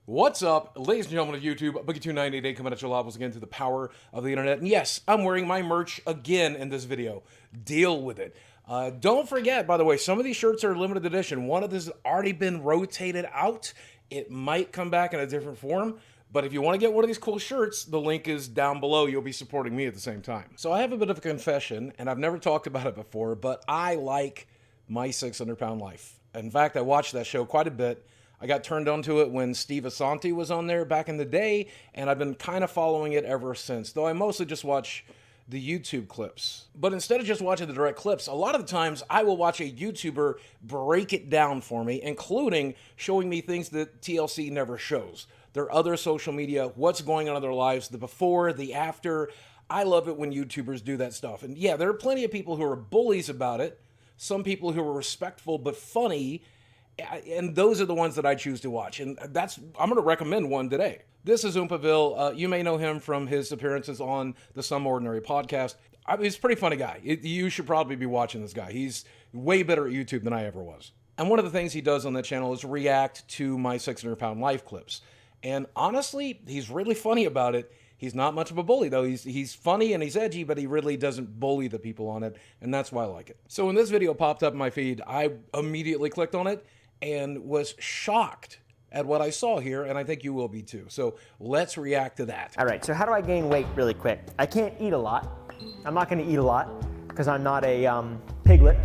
What's up, ladies and gentlemen of YouTube? Boogie298 coming at your live once again through the power of the internet. And yes, I'm wearing my merch again in this video. Deal with it. Don't forget, by the way, some of these shirts are limited edition. One of these has already been rotated out. It might come back in a different form. But if you want to get one of these cool shirts, the link is down below. You'll be supporting me at the same time. So I have a bit of a confession, and I've never talked about it before, but I like My 600-Pound Life. In fact, I watched that show quite a bit. I got turned on to it when Steve Asante was on there back in the day, and I've been kind of following it ever since, though I mostly just watch the YouTube clips. But instead of just watching the direct clips, a lot of the times I will watch a YouTuber break it down for me, including showing me things that TLC never shows. Their other social media, what's going on in their lives, the before, the after. I love it when YouTubers do that stuff. And yeah, there are plenty of people who are bullies about it, some people who are respectful but funny, and those are the ones that I choose to watch. And I'm going to recommend one today. This is OompaVille. You may know him from his appearances on the Some Ordinary podcast. He's a pretty funny guy. You should probably be watching this guy. He's way better at YouTube than I ever was. And one of the things he does on that channel is react to my 600-pound life clips. And honestly, he's really funny about it. He's not much of a bully, though. He's funny and he's edgy, but he really doesn't bully the people on it, and that's why I like it. So when this video popped up in my feed, I immediately clicked on it and was shocked at what I saw here, and I think you will be too. So let's react to that. All right, so how do I gain weight really quick? I can't eat a lot. I'm not gonna eat a lot because I'm not a piglet,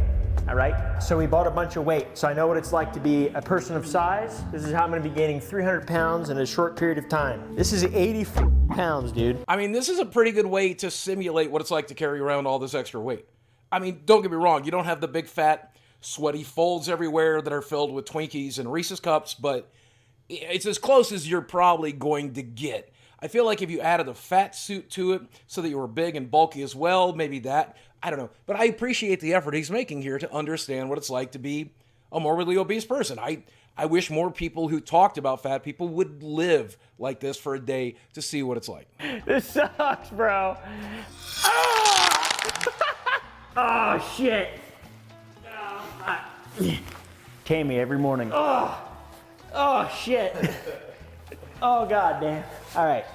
all right? So we bought a bunch of weight, so I know what it's like to be a person of size. This is how I'm gonna be gaining 300 pounds in a short period of time. This is 80 pounds, dude. I mean, this is a pretty good way to simulate what it's like to carry around all this extra weight. I mean, don't get me wrong, you don't have the big fat sweaty folds everywhere that are filled with Twinkies and Reese's Cups, but it's as close as you're probably going to get. I feel like if you added a fat suit to it so that you were big and bulky as well, maybe that, I don't know. But I appreciate the effort he's making here to understand what it's like to be a morbidly obese person. I wish more people who talked about fat people would live like this for a day to see what it's like. This sucks, bro. Oh, oh shit. Tammy every morning. Oh shit. Oh god damn. All right.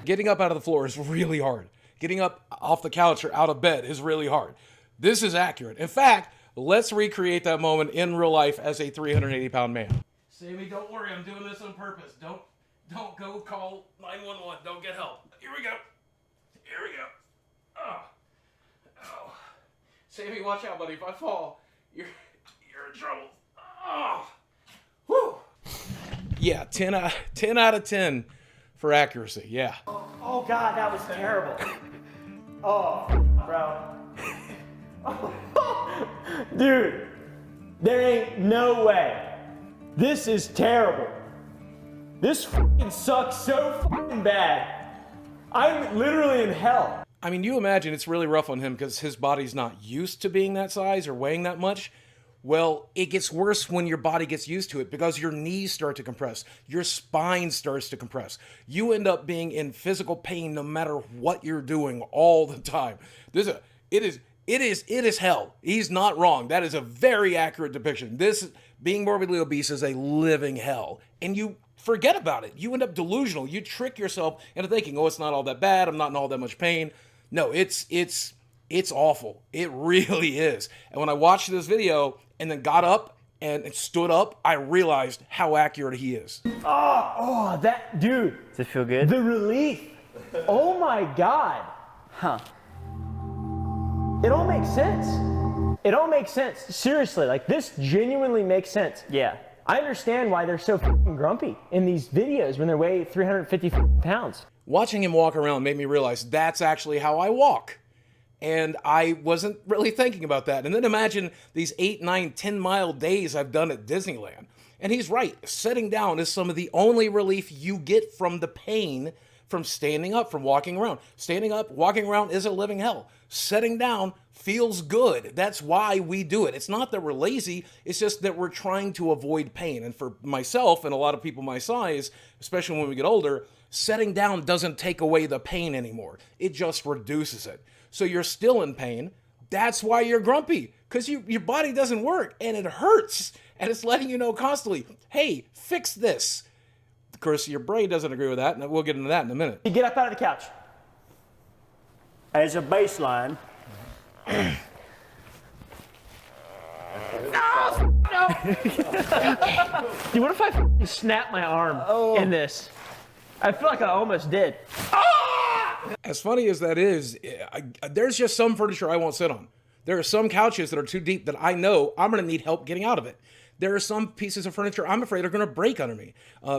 Getting up out of the floor is really hard. Getting up off the couch or out of bed is really hard. This is accurate. In fact, let's recreate that moment in real life as a 380-pound man. Sammy, don't worry. I'm doing this on purpose. Don't go call 911. Don't get help. Here we go. Here we go. Oh. Sammy, watch out, buddy. If I fall, you're in trouble. Oh. Whew. Yeah, 10 out of 10 for accuracy. Yeah. Oh god, that was terrible. Oh, bro. Dude, there ain't no way. This is terrible. This fucking sucks so fucking bad. I'm literally in hell. I mean, you imagine it's really rough on him because his body's not used to being that size or weighing that much. Well, it gets worse when your body gets used to it because your knees start to compress. Your spine starts to compress. You end up being in physical pain no matter what you're doing all the time. It is hell. He's not wrong. That is a very accurate depiction. Being morbidly obese is a living hell. And you forget about it. You end up delusional. You trick yourself into thinking, oh, it's not all that bad. I'm not in all that much pain. No, it's awful. It really is. And when I watched this video and then got up and stood up, I realized how accurate he is. Oh, that, dude. Does it feel good? The relief. Oh my God. Huh. It all makes sense. It all makes sense. Seriously, like this genuinely makes sense. Yeah. I understand why they're so fucking grumpy in these videos when they weigh 350 pounds. Watching him walk around made me realize that's actually how I walk. And I wasn't really thinking about that. And then imagine these 8, 9, 10-mile days I've done at Disneyland. And he's right. Sitting down is some of the only relief you get from the pain from standing up, from walking around. Standing up, walking around is a living hell. Sitting down feels good. That's why we do it. It's not that we're lazy. It's just that we're trying to avoid pain. And for myself and a lot of people my size, especially when we get older, sitting down doesn't take away the pain anymore. It just reduces it. So you're still in pain. That's why you're grumpy, because your body doesn't work and it hurts. and it's letting you know constantly, hey, fix this. Of course, your brain doesn't agree with that, and we'll get into that in a minute. You get up out of the couch. As a baseline. Dude, what if I snap my arm in this? I feel like I almost did. As funny as that is, there's just some furniture I won't sit on. There are some couches that are too deep that I know I'm going to need help getting out of it. There are some pieces of furniture I'm afraid are going to break under me.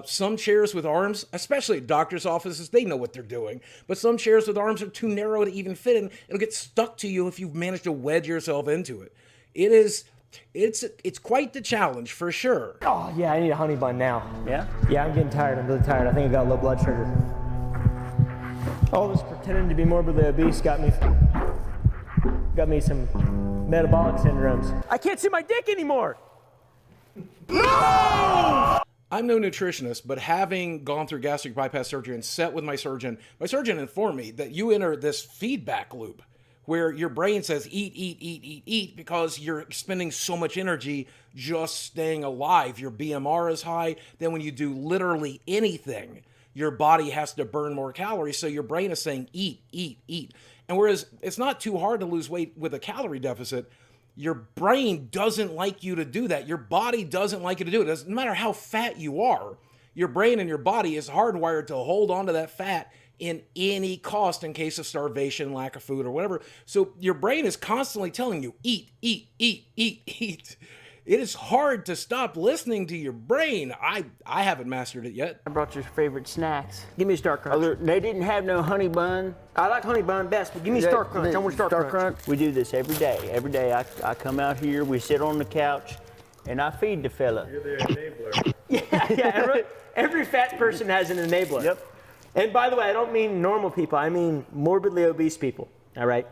Some chairs with arms, especially at doctors' offices, they know what they're doing. But some chairs with arms are too narrow to even fit in. It'll get stuck to you if you've managed to wedge yourself into it. It's quite the challenge for sure. Oh yeah, I need a honey bun now. Yeah? Yeah, I'm getting tired. I'm really tired. I think I got low blood sugar. All this pretending to be morbidly obese got me some metabolic syndromes. I can't see my dick anymore. I'm no nutritionist, but having gone through gastric bypass surgery and sat with my surgeon informed me that you enter this feedback loop where your brain says eat, eat, eat, eat, eat because you're spending so much energy just staying alive. Your BMR is high. Then when you do literally anything, your body has to burn more calories. So your brain is saying eat, eat, eat. And whereas it's not too hard to lose weight with a calorie deficit, your brain doesn't like you to do that. Your body doesn't like you to do it. It doesn't matter how fat you are. Your brain and your body is hardwired to hold on to that fat in any cost in case of starvation, lack of food, or whatever. So your brain is constantly telling you, eat, eat, eat, eat, eat. It is hard to stop listening to your brain. I haven't mastered it yet. I brought your favorite snacks. Give me a Star Crunch. They didn't have no honey bun. I like honey bun best, but give me Star Crunch. I want Star Crunch. We do this every day. Every day I come out here, we sit on the couch, and I feed the fella. You're the enabler. Yeah. Every fat person has an enabler. Yep. And by the way, I don't mean normal people. I mean morbidly obese people. All right?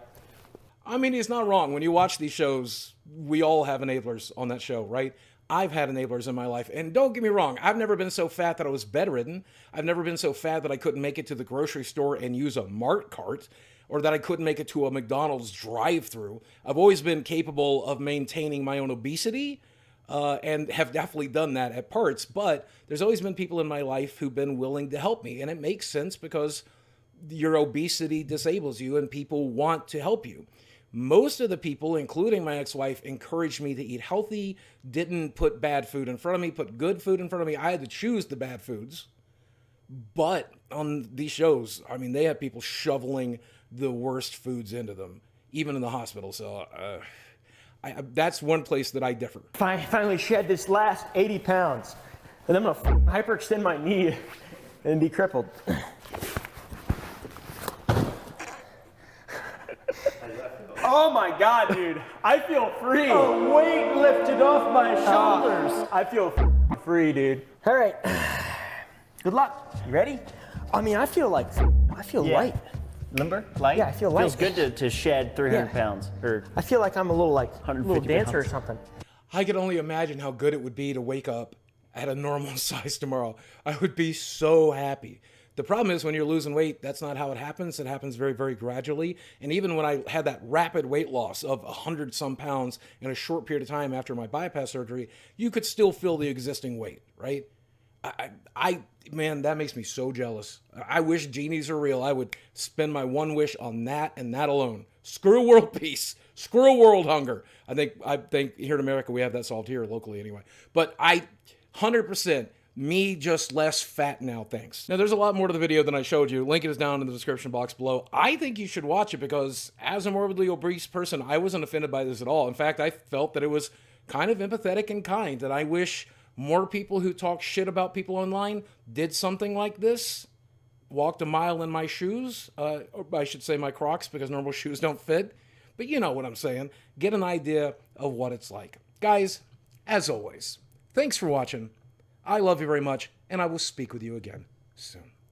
I mean, he's not wrong. When you watch these shows, we all have enablers on that show, right? I've had enablers in my life. And don't get me wrong, I've never been so fat that I was bedridden. I've never been so fat that I couldn't make it to the grocery store and use a Mart cart, or that I couldn't make it to a McDonald's drive-thru. I've always been capable of maintaining my own obesity, and have definitely done that at parts. But there's always been people in my life who've been willing to help me. And it makes sense because your obesity disables you and people want to help you. Most of the people, including my ex-wife, encouraged me to eat healthy, didn't put bad food in front of me, put good food in front of me. I had to choose the bad foods. But on these shows, I mean, they have people shoveling the worst foods into them, even in the hospital. So that's one place that I differ. I finally shed this last 80 pounds, and I'm going to hyperextend my knee and be crippled. Oh my God, dude. I feel free. A weight lifted off my shoulders. I feel free, dude. All right. Good luck. You ready? I mean, I feel light. Limber? Light? Yeah, I feel light. Feels good to shed 300 Yeah. pounds. Or I feel like I'm a little like a little 150 dancer or pounds. something. I could only imagine how good it would be to wake up at a normal size tomorrow. I would be so happy. The problem is when you're losing weight, that's not how it happens. It happens very, very gradually. And even when I had that rapid weight loss of 100-some pounds in a short period of time after my bypass surgery, you could still feel the existing weight, right? Man, that makes me so jealous. I wish genies are real. I would spend my one wish on that and that alone. Screw world peace. Screw world hunger. I think here in America we have that solved here locally anyway. But 100%. Me just less fat now, thanks. Now, there's a lot more to the video than I showed you. Link is down in the description box below. I think you should watch it because as a morbidly obese person, I wasn't offended by this at all. In fact, I felt that it was kind of empathetic and kind, and I wish more people who talk shit about people online did something like this, walked a mile in my shoes, or I should say my Crocs because normal shoes don't fit. But you know what I'm saying. Get an idea of what it's like. Guys, as always, thanks for watching. I love you very much, and I will speak with you again soon.